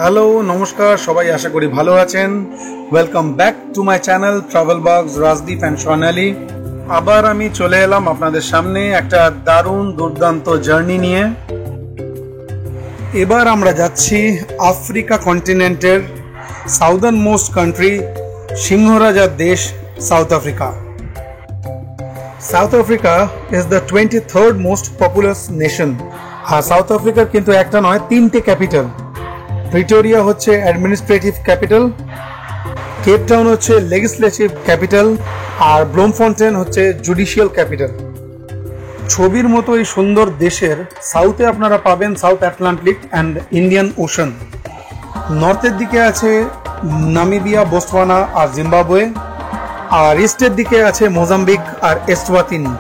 Hello নমস্কার সবাই, আশা করি ভালো আছেন। Welcome back to my channel travel box Rajdeep and Sonali. আবার আমি চলে এলাম আপনাদের সামনে একটা দারুণ দুর্দান্ত জার্নি নিয়ে। এবার আমরা যাচ্ছি আফ্রিকা কন্টিনেন্টের সাউদার্ন মোস্ট কান্ট্রি, সিংহরাজার দেশ South Africa. South Africa is the 23rd most populous nation. আর সাউথ আফ্রিকার কিন্তু একটা নয়, তিনটে ক্যাপিটাল। প্রিটোরিয়া হচ্ছে অ্যাডমিনিস্ট্রেটিভ ক্যাপিটাল, কেপ টাউন হচ্ছে লেজিসলেটিভ ক্যাপিটাল, আর ব্লোমফন্টেন হচ্ছে জুডিশিয়াল ক্যাপিটাল। ছবির মতো এই সুন্দর দেশের সাউথে আপনারা পাবেন south Atlantic and Indian ocean. নর্থের দিকে আছে নামিবিয়া, বোটসওয়ানা আর জিম্বাবুয়ে, আর ইস্টের দিকে আছে মোজাম্বিক আর এসওয়াতিনি।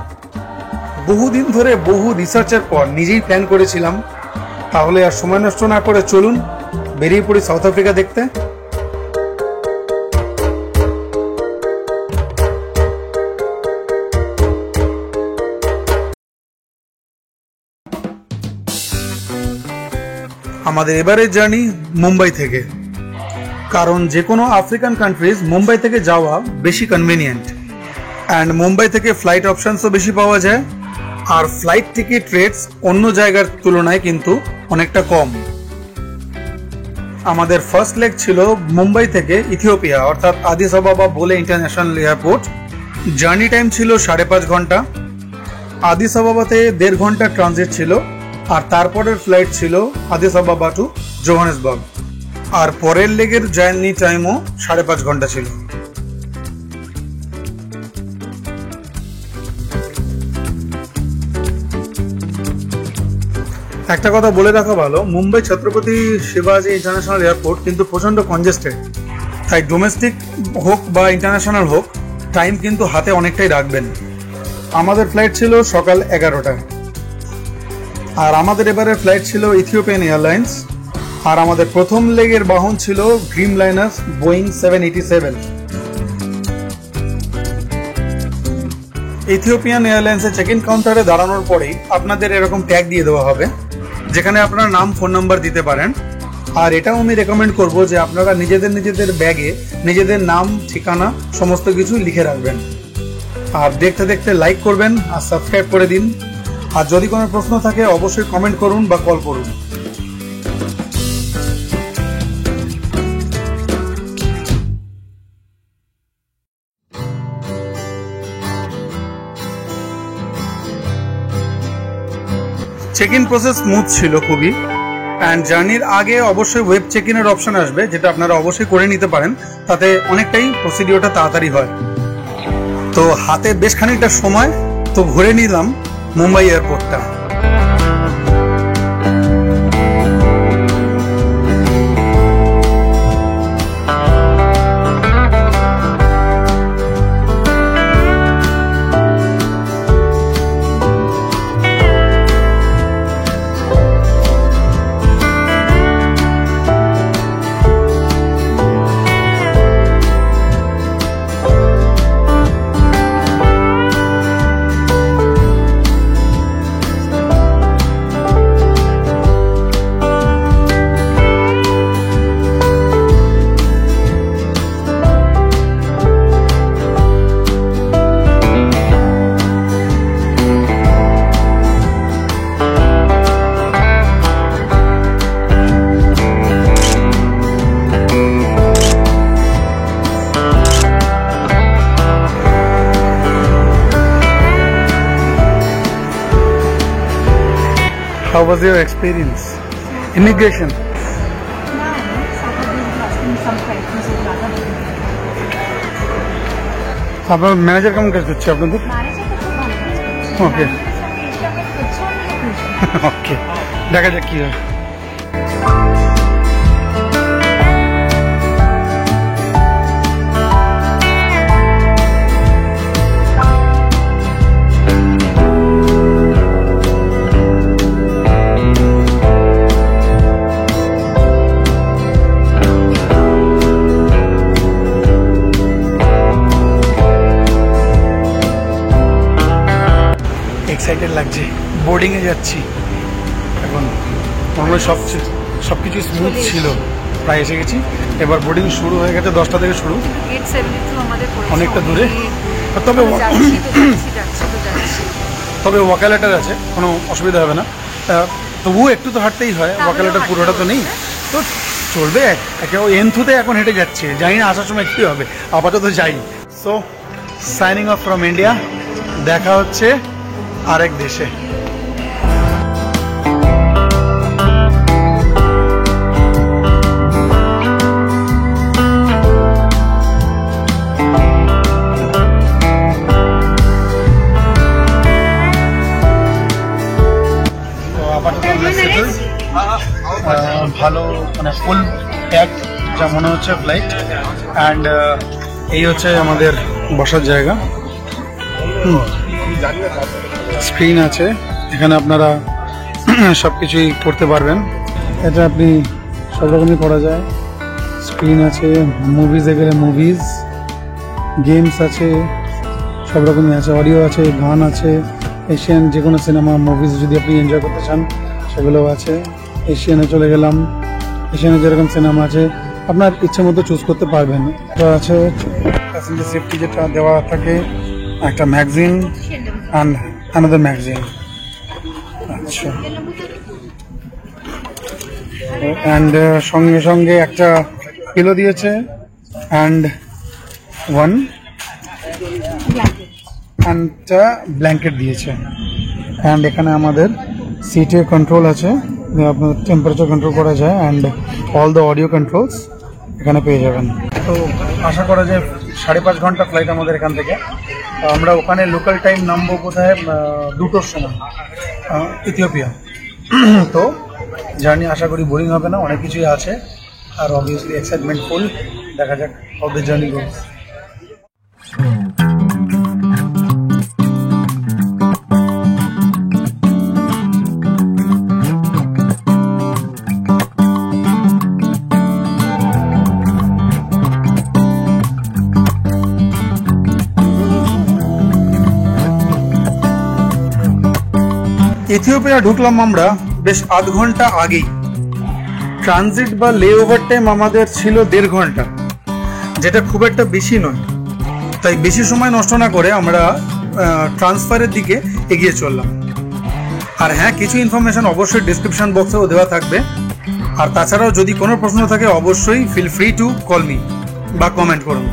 বহুদিন ধরে বহু রিসার্চের পর নিজেই প্ল্যান করেছিলাম, তাহলে আর সময় নষ্ট না করে চলুন বেরিয়ে পড়ি সাউথ আফ্রিকা দেখতে। আমাদের এবারের জার্নি মুম্বাই থেকে, কারণ যে কোনো আফ্রিকান কান্ট্রিজ মুম্বাই থেকে যাওয়া বেশি কনভিনিয়েন্ট, অ্যান্ড মুম্বাই থেকে ফ্লাইট অপশনসও বেশি পাওয়া যায়, আর ফ্লাইট টিকিট রেটস অন্য জায়গার তুলনায় কিন্তু অনেকটা কম। আমাদের ফার্স্ট লেগ ছিল মুম্বাই থেকে ইথিওপিয়া অর্থাৎ আদিস আবাবা বোলে ইন্টারন্যাশনাল এয়ারপোর্ট। জার্নি টাইম ছিল 5.5 ঘন্টা। আদিস আবাবাতে 1.5 ঘন্টা ট্রানজিট ছিল, আর তারপরের ফ্লাইট ছিল আদিস আবাবা টু জোহানেসবার্গ, আর পরের লেগের জার্নি টাইমও 5.5 ঘন্টা ছিল। একটা কথা বলে রাখা ভালো, মুম্বাই ছত্রপতি শিবাজি ইন্টারন্যাশনাল এয়ারপোর্ট কিন্তু প্রচন্ড কনজেস্টেড, তাই ডোমেস্টিক হোক বা ইন্টারন্যাশনাল হোক টাইম কিন্তু হাতে অনেকটাই রাখবেন। আমাদের ফ্লাইট ছিল সকাল 11টায়, আর আমাদের এবারের ফ্লাইট ছিল ইথিওপিয়ান এয়ারলাইন্স, আর আমাদের প্রথম লেগের বাহন ছিল ড্রিমলাইনার বোয়িং 787। ইথিওপিয়ান এয়ারলাইন্সের চেক ইন কাউন্টারে দাঁড়ানোর পরেই আপনাদের এরকম ট্যাগ দিয়ে দেওয়া হবে, যেখানে আপনারা নাম, ফোন নাম্বার দিতে পারেন। আর এটাও আমি রেকমেন্ড করব যে আপনারা নিজেদের ব্যাগে নিজেদের নাম, ঠিকানা সমস্ত কিছু লিখে রাখবেন। আর দেখতে দেখতে লাইক করবেন আর সাবস্ক্রাইব করে দিন। আর যদি কোনো প্রশ্ন থাকে অবশ্যই কমেন্ট করুন বা কল করুন। চেক ইন প্রসেস স্মুথ ছিল খুবই, অ্যান্ড জার্নির আগে অবশ্যই ওয়েব চেক ইনের অপশন আসবে, যেটা আপনারা অবশ্যই করে নিতে পারেন, তাতে অনেকটাই প্রসিডিওরটা তাড়াতাড়ি হয়। তো হাতে বেশ খানিকটা সময় তো ঘুরে নিলাম মুম্বাই এয়ারপোর্টটা। How was your experience? Immigration? আপনার ম্যানেজার কেমন কাজ করছে আপনাদের? ওকে ওকে, দেখা যাক কি হয়। এক্সাইটেড লাগছে, বোর্ডিং এ যাচ্ছি এখন। সবকিছু স্মুথ ছিল। প্রায় এসে গেছি। এবার বোর্ডিং শুরু হয়ে গেছে, 10টা থেকে শুরু, অনেকটা দূরে। তবে ওয়াকালেটার আছে, কোনো অসুবিধা হবে না। তবুও একটু তো হাঁটতেই হয়, ওয়াকালেটার পুরোটা তো নেই, তো চলবে। একেবারে এনথুতে এখন হেঁটে যাচ্ছে, জানি না আসার সময় কী হবে, আপাতত যাই। So signing off from India, দেখা হচ্ছে আরেক দেশে। ভালো মানে ফুল প্যাক যা মনে হচ্ছে ফ্লাইট। অ্যান্ড এই হচ্ছে আমাদের বসার জায়গা। স্ক্রিন আছে, এখানে আপনারা সব কিছুই করতে পারবেন। এটা আপনি সব রকমই করা যায়। স্ক্রিন আছে, মুভিজে গেলে মুভিজ, গেমস আছে, সব রকমই আছে, অডিও আছে, গান আছে, এশিয়ান যে কোনো সিনেমা মুভিজ যদি আপনি এনজয় করতে চান সেগুলোও আছে। এশিয়ানে চলে গেলাম, এশিয়ানে যেরকম সিনেমা আছে আপনার ইচ্ছে মতো চুজ করতে পারবেন। এটা আছে প্যাসেঞ্জার সেফটি যেটা দেওয়া থাকে, একটা ম্যাগাজিন অ্যান্ড অ্যানাদার ম্যাগাজিন। আচ্ছা, অ্যান্ড সঙ্গে সঙ্গে একটা পিলো দিয়েছে অ্যান্ড ব্ল্যাঙ্কেট দিয়েছে। অ্যান্ড এখানে আমাদের সিটে কন্ট্রোল আছে, আপনাদের টেম্পারেচার কন্ট্রোল করা যায়, and all the audio controls এখানে পেয়ে যাবেন। তো আশা করা যায় 5.5 ঘন্টা ফ্লাইট আমাদের এখান থেকে। আমরা ওখানে লোকাল টাইম নামবো কোথায় 2টোর সময়, ইথিওপিয়া। তো জার্নি আশা করি বোরিং হবে না, অনেক কিছুই আছে, আর অবভিয়াসলি এক্সাইটমেন্ট ফুল। দেখা যাক how the journey goes. Ethiopia ঢুকলাম আমরা বেশ আধ ঘন্টা আগেই। ট্রানজিট বা লে ওভার টাইম আমাদের ছিল 1.5 ঘন্টা, যেটা খুব একটা বেশি নয়। তাই বেশি সময় নষ্ট না করে আমরা ট্রান্সফারের দিকে এগিয়ে চললাম। আর হ্যাঁ, কিছু ইনফরমেশন অবশ্যই ডিসক্রিপশন বক্সেও দেওয়া থাকবে। আর তাছাড়াও যদি কোনো প্রশ্ন থাকে অবশ্যই feel free to call me বা কমেন্ট করুন।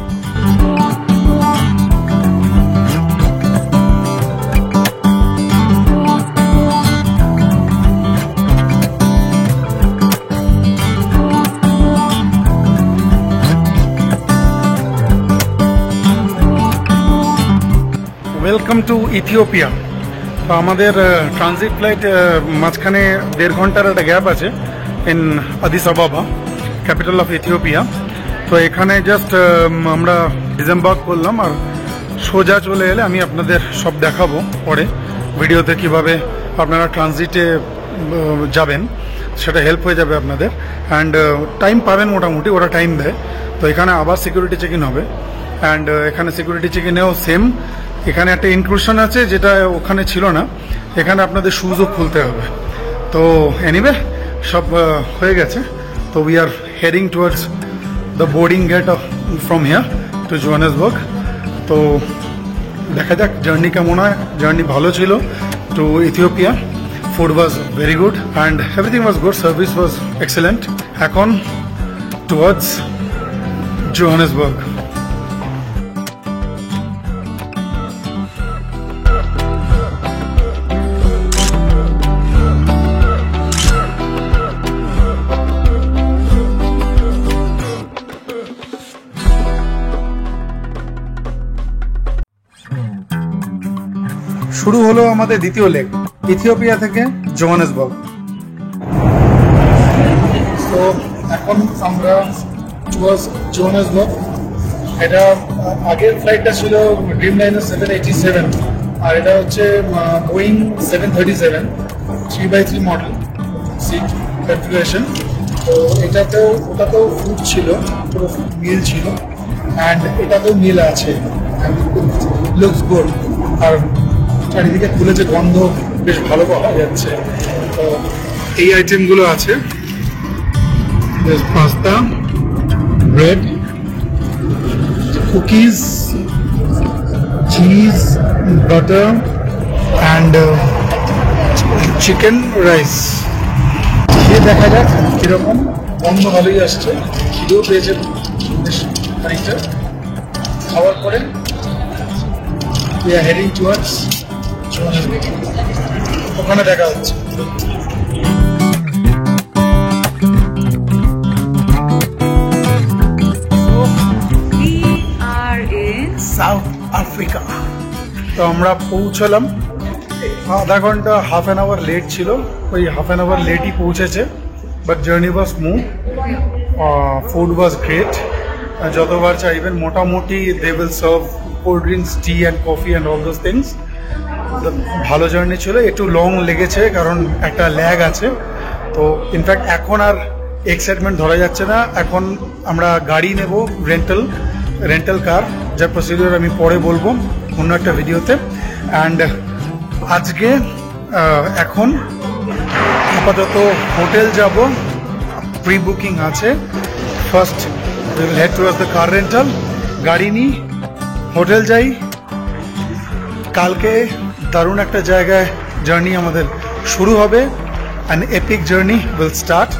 Welcome to Ethiopia. তো আমাদের ট্রানজিট ফ্লাইট মাঝখানে 1.5 ঘন্টার একটা গ্যাপ আছে ইন আদিস আবাবা, ক্যাপিটাল অফ ইথিওপিয়া। তো এখানে জাস্ট আমরা ডিসেম্বার করলাম, আর সোজা চলে এলে আমি আপনাদের সব দেখাবো পরে ভিডিওতে কিভাবে আপনারা ট্রানজিটে যাবেন, সেটা হেল্প হয়ে যাবে আপনাদের। অ্যান্ড টাইম পাবেন মোটামুটি, ওরা টাইম দেয়। তো এখানে আবার সিকিউরিটি চেক ইন হবে, অ্যান্ড এখানে সিকিউরিটি চেক ইনেও সেম। এখানে একটা ইনক্লুশন আছে যেটা ওখানে ছিল না, এখানে আপনাদের শুজও খুলতে হবে। তো এনিওয়ে সব হয়ে গেছে। তো we are heading towards the boarding gate from here to Johannesburg. তো দেখা যাক জার্নি কেমন হয়। জার্নি ভালো ছিল to Ethiopia. Food was very good and everything was good, service was excellent. এখন টুয়ার্ডস জোহানেসবার্গ। শুরু হলো আমাদের দ্বিতীয় লেগ, ইথিওপিয়া থেকে জোহানেসবার্গ। তো এখন আমরা টুয়ার্ডস জোহানেসবার্গ। এটা আগের ফ্লাইটটা ছিল ড্রিমলাইনার 787, আর এটা হচ্ছে Boeing 737 3x3 model seat configuration. তো ওটাতেও ফুড ছিল, পুরো মিল ছিল, অ্যান্ড এটাতেও মিল আছে, লুকস গুড। আর চারিদিকে খুলেছে, গন্ধ বেশ ভালো পাওয়া যাচ্ছে। তো এই আইটেমগুলো আছে। There's pasta, bread, cookies, cheese, butter, and chicken rice. ये देखा जाक কিরকম গন্ধ ভালোই আসছে, খিদেও পেয়েছে বেশ খানিকটা। খাওয়ার পরে we are heading towards ওখানে দেখা হচ্ছে। South Africa. তো আমরা পৌঁছলাম, আধা ঘন্টা হাফ অ্যান আওয়ার লেট ছিল, ওই হাফ অ্যান আওয়ার লেটই পৌঁছেছে, but journey was smooth, food was great. যতবার চাইবেন মোটামুটি they will serve cold drinks, tea and coffee and all those things. ভালো জার্নি ছিল, একটু লং লেগেছে কারণ একটা ল্যাগ আছে। তো ইনফ্যাক্ট এখন আর এক্সাইটমেন্ট ধরা যাচ্ছে না, এখন আমরা গাড়ি নেব, রেন্টাল কার, যার প্রসিডিওর আমি পরে বলবো অন্য একটা ভিডিওতে। অ্যান্ড আজকে এখন আপাতত হোটেল যাব, প্রি বুকিং আছে। First will head towards the car rental, গাড়ি নিই, হোটেল যাই। কালকে দারুণ একটা জায়গায় জার্নি আমাদের শুরু হবে, an epic journey will start.